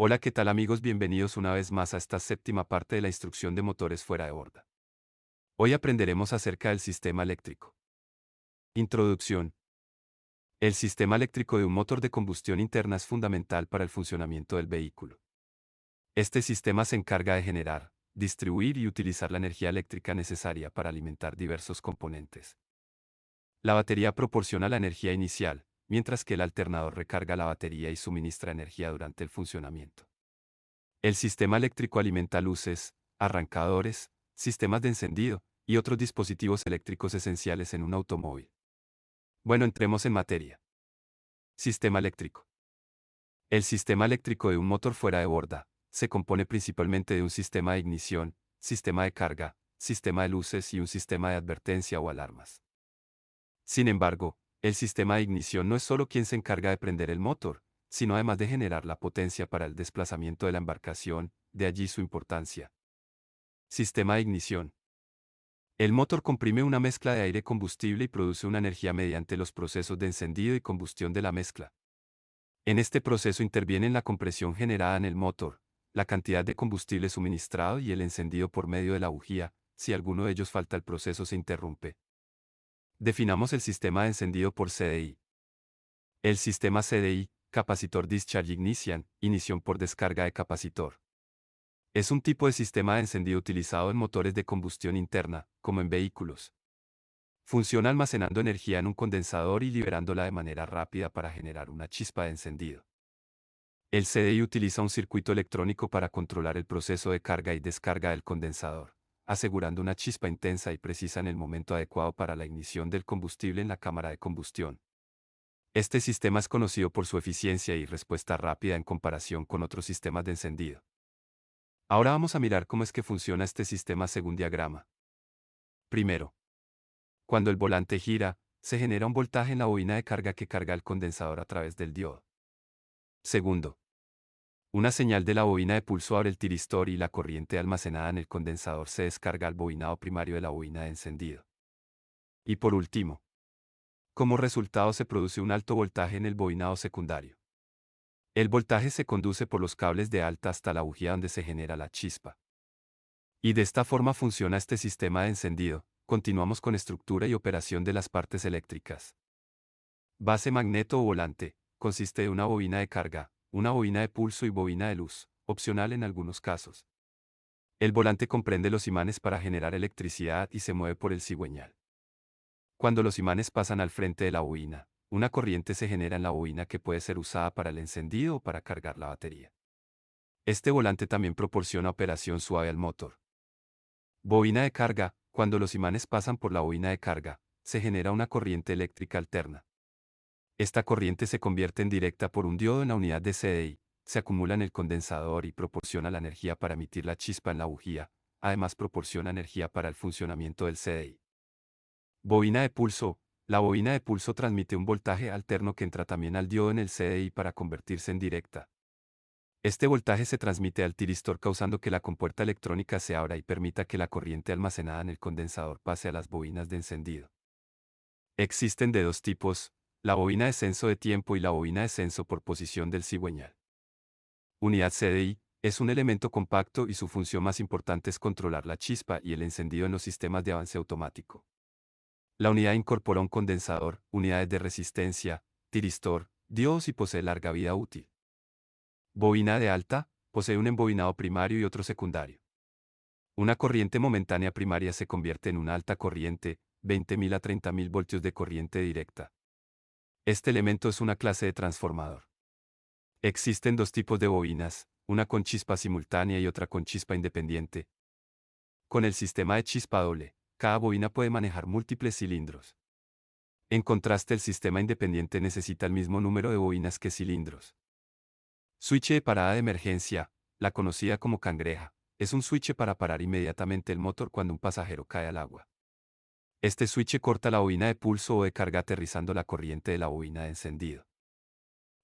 Hola, ¿qué tal amigos? Bienvenidos una vez más a esta séptima parte de la instrucción de motores fuera de borda. Hoy aprenderemos acerca del sistema eléctrico. Introducción. El sistema eléctrico de un motor de combustión interna es fundamental para el funcionamiento del vehículo. Este sistema se encarga de generar, distribuir y utilizar la energía eléctrica necesaria para alimentar diversos componentes. La batería proporciona la energía inicial, mientras que el alternador recarga la batería y suministra energía durante el funcionamiento. El sistema eléctrico alimenta luces, arrancadores, sistemas de encendido y otros dispositivos eléctricos esenciales en un automóvil. Bueno, entremos en materia. Sistema eléctrico. El sistema eléctrico de un motor fuera de borda se compone principalmente de un sistema de ignición, sistema de carga, sistema de luces y un sistema de advertencia o alarmas. Sin embargo, el sistema de ignición no es solo quien se encarga de prender el motor, sino además de generar la potencia para el desplazamiento de la embarcación, de allí su importancia. Sistema de ignición. El motor comprime una mezcla de aire-combustible y produce una energía mediante los procesos de encendido y combustión de la mezcla. En este proceso intervienen la compresión generada en el motor, la cantidad de combustible suministrado y el encendido por medio de la bujía. Si alguno de ellos falta, el proceso se interrumpe. Definamos el sistema de encendido por CDI. El sistema CDI, Capacitor Discharge Ignition, ignición por descarga de capacitor. Es un tipo de sistema de encendido utilizado en motores de combustión interna, como en vehículos. Funciona almacenando energía en un condensador y liberándola de manera rápida para generar una chispa de encendido. El CDI utiliza un circuito electrónico para controlar el proceso de carga y descarga del condensador, asegurando una chispa intensa y precisa en el momento adecuado para la ignición del combustible en la cámara de combustión. Este sistema es conocido por su eficiencia y respuesta rápida en comparación con otros sistemas de encendido. Ahora vamos a mirar cómo es que funciona este sistema según diagrama. Primero, cuando el volante gira, se genera un voltaje en la bobina de carga que carga el condensador a través del diodo. Segundo, una señal de la bobina de pulso abre el tiristor y la corriente almacenada en el condensador se descarga al bobinado primario de la bobina de encendido. Y por último, como resultado se produce un alto voltaje en el bobinado secundario. El voltaje se conduce por los cables de alta hasta la bujía donde se genera la chispa. Y de esta forma funciona este sistema de encendido. Continuamos con estructura y operación de las partes eléctricas. Base magneto o volante. Consiste de una bobina de carga, una bobina de pulso y bobina de luz, opcional en algunos casos. El volante comprende los imanes para generar electricidad y se mueve por el cigüeñal. Cuando los imanes pasan al frente de la bobina, una corriente se genera en la bobina que puede ser usada para el encendido o para cargar la batería. Este volante también proporciona operación suave al motor. Bobina de carga. Cuando los imanes pasan por la bobina de carga, se genera una corriente eléctrica alterna. Esta corriente se convierte en directa por un diodo en la unidad de CDI, se acumula en el condensador y proporciona la energía para emitir la chispa en la bujía, además proporciona energía para el funcionamiento del CDI. Bobina de pulso. La bobina de pulso transmite un voltaje alterno que entra también al diodo en el CDI para convertirse en directa. Este voltaje se transmite al tiristor causando que la compuerta electrónica se abra y permita que la corriente almacenada en el condensador pase a las bobinas de encendido. Existen de dos tipos, la bobina de censo de tiempo y la bobina de censo por posición del cigüeñal. Unidad CDI, es un elemento compacto y su función más importante es controlar la chispa y el encendido en los sistemas de avance automático. La unidad incorpora un condensador, unidades de resistencia, tiristor, diodos y posee larga vida útil. Bobina de alta, posee un embobinado primario y otro secundario. Una corriente momentánea primaria se convierte en una alta corriente, 20.000 a 30.000 voltios de corriente directa. Este elemento es una clase de transformador. Existen dos tipos de bobinas, una con chispa simultánea y otra con chispa independiente. Con el sistema de chispa doble, cada bobina puede manejar múltiples cilindros. En contraste, el sistema independiente necesita el mismo número de bobinas que cilindros. Switch de parada de emergencia, la conocida como cangreja, es un switch para parar inmediatamente el motor cuando un pasajero cae al agua. Este switch corta la bobina de pulso o de carga aterrizando la corriente de la bobina de encendido.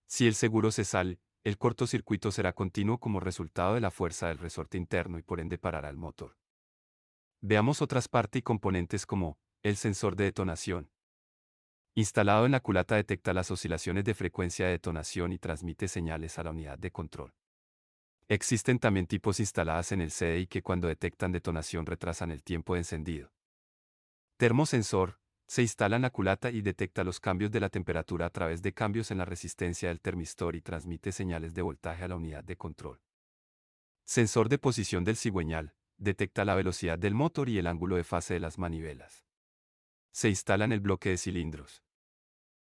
Si el seguro se sale, el cortocircuito será continuo como resultado de la fuerza del resorte interno y por ende parará el motor. Veamos otras partes y componentes como el sensor de detonación. Instalado en la culata detecta las oscilaciones de frecuencia de detonación y transmite señales a la unidad de control. Existen también tipos instaladas en el CDI que cuando detectan detonación retrasan el tiempo de encendido. Termosensor. Se instala en la culata y detecta los cambios de la temperatura a través de cambios en la resistencia del termistor y transmite señales de voltaje a la unidad de control. Sensor de posición del cigüeñal. Detecta la velocidad del motor y el ángulo de fase de las manivelas. Se instala en el bloque de cilindros.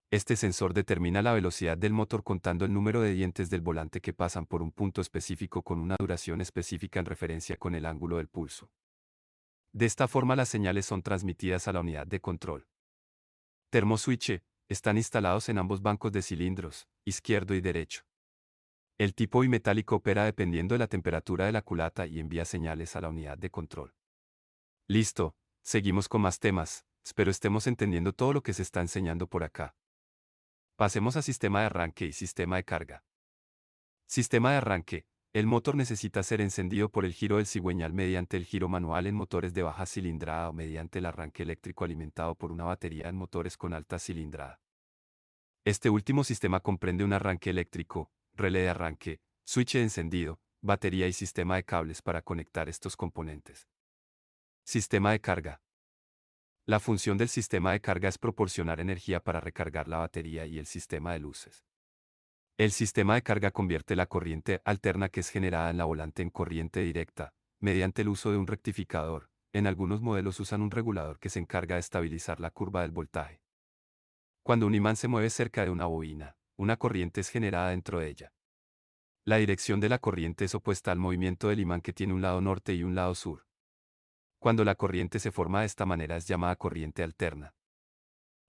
Este sensor determina la velocidad del motor contando el número de dientes del volante que pasan por un punto específico con una duración específica en referencia con el ángulo del pulso. De esta forma las señales son transmitidas a la unidad de control. Termoswitch. Están instalados en ambos bancos de cilindros, izquierdo y derecho. El tipo bimetálico opera dependiendo de la temperatura de la culata y envía señales a la unidad de control. Listo, seguimos con más temas, espero estemos entendiendo todo lo que se está enseñando por acá. Pasemos a sistema de arranque y sistema de carga. Sistema de arranque. El motor necesita ser encendido por el giro del cigüeñal mediante el giro manual en motores de baja cilindrada o mediante el arranque eléctrico alimentado por una batería en motores con alta cilindrada. Este último sistema comprende un arranque eléctrico, relé de arranque, switch de encendido, batería y sistema de cables para conectar estos componentes. Sistema de carga. La función del sistema de carga es proporcionar energía para recargar la batería y el sistema de luces. El sistema de carga convierte la corriente alterna que es generada en la volante en corriente directa, mediante el uso de un rectificador. En algunos modelos usan un regulador que se encarga de estabilizar la curva del voltaje. Cuando un imán se mueve cerca de una bobina, una corriente es generada dentro de ella. La dirección de la corriente es opuesta al movimiento del imán que tiene un lado norte y un lado sur. Cuando la corriente se forma de esta manera es llamada corriente alterna.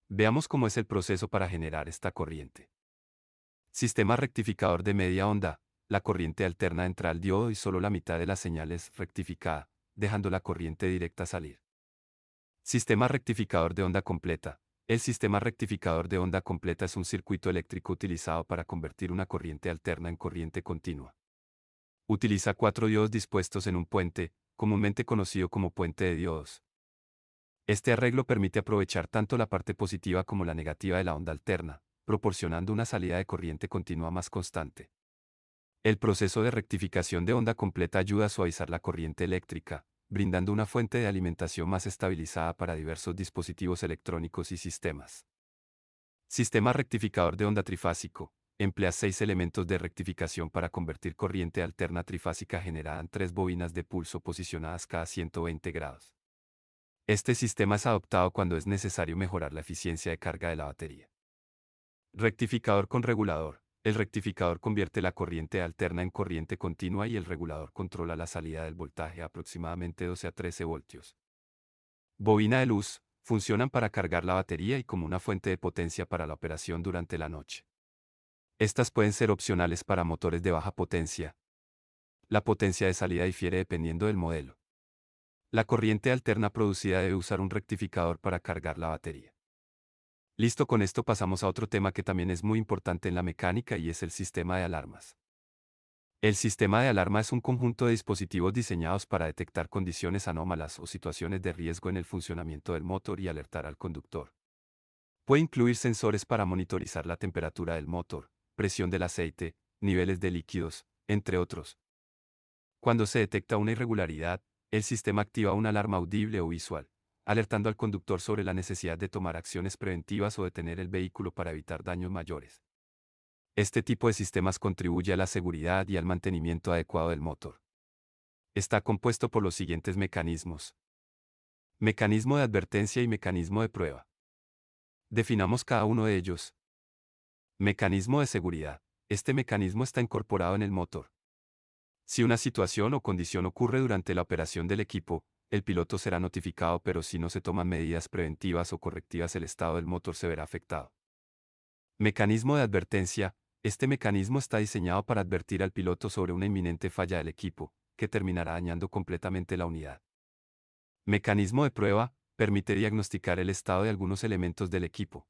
Veamos cómo es el proceso para generar esta corriente. Sistema rectificador de media onda. La corriente alterna entra al diodo y solo la mitad de la señal es rectificada, dejando la corriente directa salir. Sistema rectificador de onda completa. El sistema rectificador de onda completa es un circuito eléctrico utilizado para convertir una corriente alterna en corriente continua. Utiliza 4 diodos dispuestos en un puente, comúnmente conocido como puente de diodos. Este arreglo permite aprovechar tanto la parte positiva como la negativa de la onda alterna, proporcionando una salida de corriente continua más constante. El proceso de rectificación de onda completa ayuda a suavizar la corriente eléctrica, brindando una fuente de alimentación más estabilizada para diversos dispositivos electrónicos y sistemas. Sistema rectificador de onda trifásico. Emplea 6 elementos de rectificación para convertir corriente alterna trifásica generada en 3 bobinas de pulso posicionadas cada 120 grados. Este sistema es adoptado cuando es necesario mejorar la eficiencia de carga de la batería. Rectificador con regulador. El rectificador convierte la corriente alterna en corriente continua y el regulador controla la salida del voltaje a aproximadamente 12 a 13 voltios. Bobina de luz. Funcionan para cargar la batería y como una fuente de potencia para la operación durante la noche. Estas pueden ser opcionales para motores de baja potencia. La potencia de salida difiere dependiendo del modelo. La corriente alterna producida debe usar un rectificador para cargar la batería. Listo, con esto pasamos a otro tema que también es muy importante en la mecánica y es el sistema de alarmas. El sistema de alarma es un conjunto de dispositivos diseñados para detectar condiciones anómalas o situaciones de riesgo en el funcionamiento del motor y alertar al conductor. Puede incluir sensores para monitorizar la temperatura del motor, presión del aceite, niveles de líquidos, entre otros. Cuando se detecta una irregularidad, el sistema activa una alarma audible o visual, alertando al conductor sobre la necesidad de tomar acciones preventivas o detener el vehículo para evitar daños mayores. Este tipo de sistemas contribuye a la seguridad y al mantenimiento adecuado del motor. Está compuesto por los siguientes mecanismos. Mecanismo de advertencia y mecanismo de prueba. Definamos cada uno de ellos. Mecanismo de seguridad. Este mecanismo está incorporado en el motor. Si una situación o condición ocurre durante la operación del equipo, el piloto será notificado, pero si no se toman medidas preventivas o correctivas, el estado del motor se verá afectado. Mecanismo de advertencia. Este mecanismo está diseñado para advertir al piloto sobre una inminente falla del equipo, que terminará dañando completamente la unidad. Mecanismo de prueba. Permite diagnosticar el estado de algunos elementos del equipo.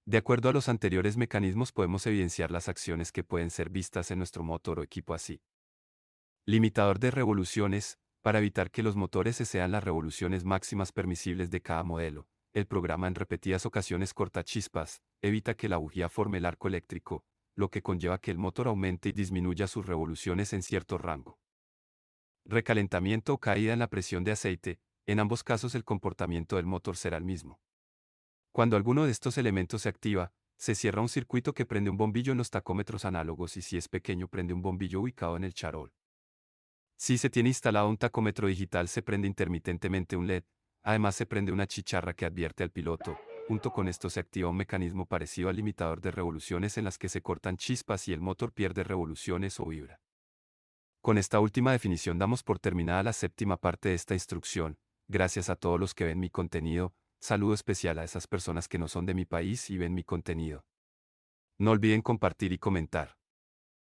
De acuerdo a los anteriores mecanismos podemos evidenciar las acciones que pueden ser vistas en nuestro motor o equipo así. Limitador de revoluciones. Para evitar que los motores excedan las revoluciones máximas permisibles de cada modelo, el programa en repetidas ocasiones corta chispas, evita que la bujía forme el arco eléctrico, lo que conlleva que el motor aumente y disminuya sus revoluciones en cierto rango. Recalentamiento o caída en la presión de aceite, en ambos casos el comportamiento del motor será el mismo. Cuando alguno de estos elementos se activa, se cierra un circuito que prende un bombillo en los tacómetros análogos y si es pequeño prende un bombillo ubicado en el charol. Si se tiene instalado un tacómetro digital se prende intermitentemente un LED, además se prende una chicharra que advierte al piloto. Junto con esto se activa un mecanismo parecido al limitador de revoluciones en las que se cortan chispas y el motor pierde revoluciones o vibra. Con esta última definición damos por terminada la séptima parte de esta instrucción. Gracias a todos los que ven mi contenido, saludo especial a esas personas que no son de mi país y ven mi contenido. No olviden compartir y comentar.